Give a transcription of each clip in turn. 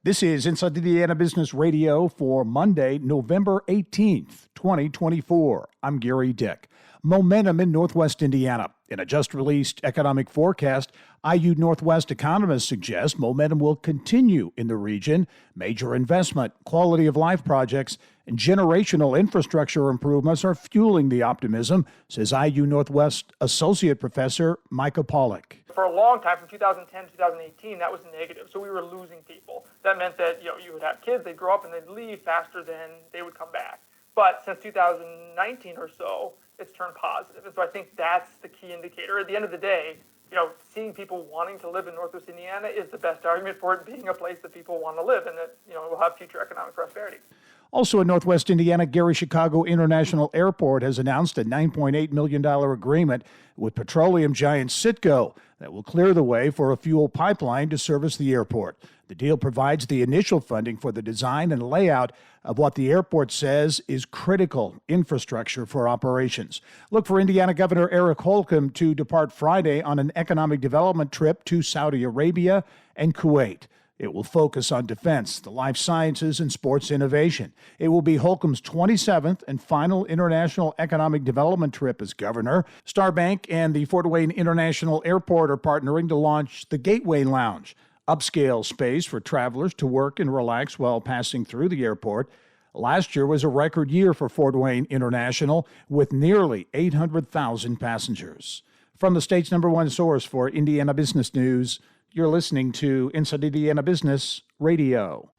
This is Inside Indiana Business Radio for Monday, November 18th, 2024. I'm Gary Dick. Momentum in Northwest Indiana. In a just-released economic forecast, IU Northwest economists suggest momentum will continue in the region. Major investment, quality of life projects, and generational infrastructure improvements are fueling the optimism, says IU Northwest Associate Professor Micah Pollock. For a long time, from 2010 to 2018, that was negative. So we were losing people. That meant that you would have kids, they'd grow up and they'd leave faster than they would come back. But since 2019 or so, it's turned positive. And so I think that's the key indicator. At the end of the day, seeing people wanting to live in Northwest Indiana is the best argument for it being a place that people want to live and that, will have future economic prosperity. Also in Northwest Indiana, Gary Chicago International Airport has announced a $9.8 million agreement with petroleum giant Citgo that will clear the way for a fuel pipeline to service the airport. The deal provides the initial funding for the design and layout of what the airport says is critical infrastructure for operations. Look for Indiana Governor Eric Holcomb to depart Friday on an economic development trip to Saudi Arabia and Kuwait. It will focus on defense, the life sciences, and sports innovation. It will be Holcomb's 27th and final international economic development trip as governor. Starbank and the Fort Wayne International Airport are partnering to launch the Gateway Lounge, upscale space for travelers to work and relax while passing through the airport. Last year was a record year for Fort Wayne International with nearly 800,000 passengers. From the state's #1 source for Indiana business news, you're listening to Inside Indiana Business Radio.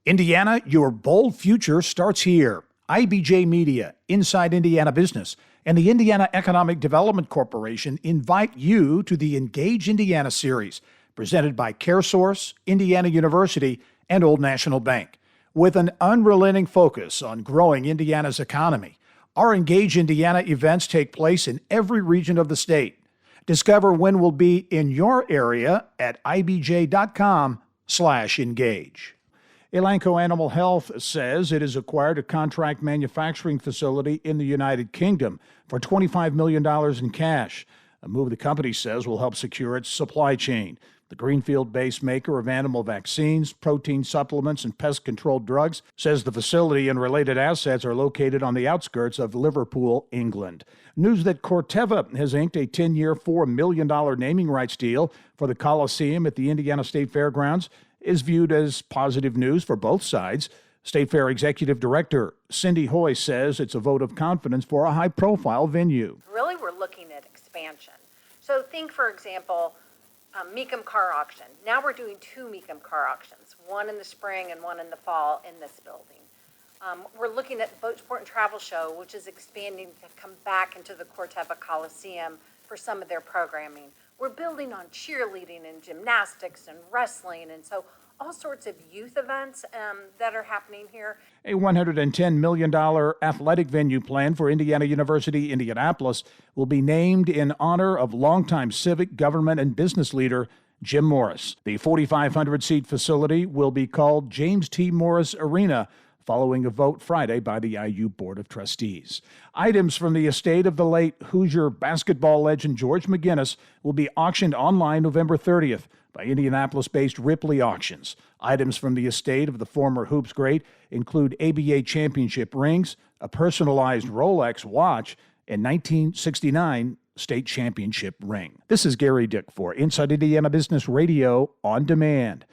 Indiana, your bold future starts here. IBJ Media, Inside Indiana Business, and the Indiana Economic Development Corporation invite you to the Engage Indiana series, presented by CareSource, Indiana University, and Old National Bank. With an unrelenting focus on growing Indiana's economy, our Engage Indiana events take place in every region of the state. Discover when we'll be in your area at ibj.com/engage. Elanco Animal Health says it has acquired a contract manufacturing facility in the United Kingdom for $25 million in cash, a move the company says will help secure its supply chain. The Greenfield-based maker of animal vaccines, protein supplements, and pest control drugs says the facility and related assets are located on the outskirts of Liverpool, England. News that Corteva has inked a 10-year, $4 million naming rights deal for the Coliseum at the Indiana State Fairgrounds is viewed as positive news for both sides. State Fair Executive Director Cindy Hoy says it's a vote of confidence for a high-profile venue. Really, we're looking at expansion. So think, for example, Mecum Car Auction. Now we're doing 2 Mecum Car Auctions, one in the spring and one in the fall in this building. We're looking at the Boat Sport and Travel Show, which is expanding to come back into the Corteva Coliseum for some of their programming. We're building on cheerleading and gymnastics and wrestling, and so all sorts of youth events that are happening here. A $110 million athletic venue plan for Indiana University, Indianapolis will be named in honor of longtime civic, government, and business leader Jim Morris. The 4,500-seat facility will be called James T. Morris Arena, following a vote Friday by the IU Board of Trustees. Items from the estate of the late Hoosier basketball legend George McGinnis will be auctioned online November 30th by Indianapolis-based Ripley Auctions. Items from the estate of the former Hoops great include ABA championship rings, a personalized Rolex watch, and 1969 state championship ring. This is Gary Dick for Inside Indiana Business Radio on Demand.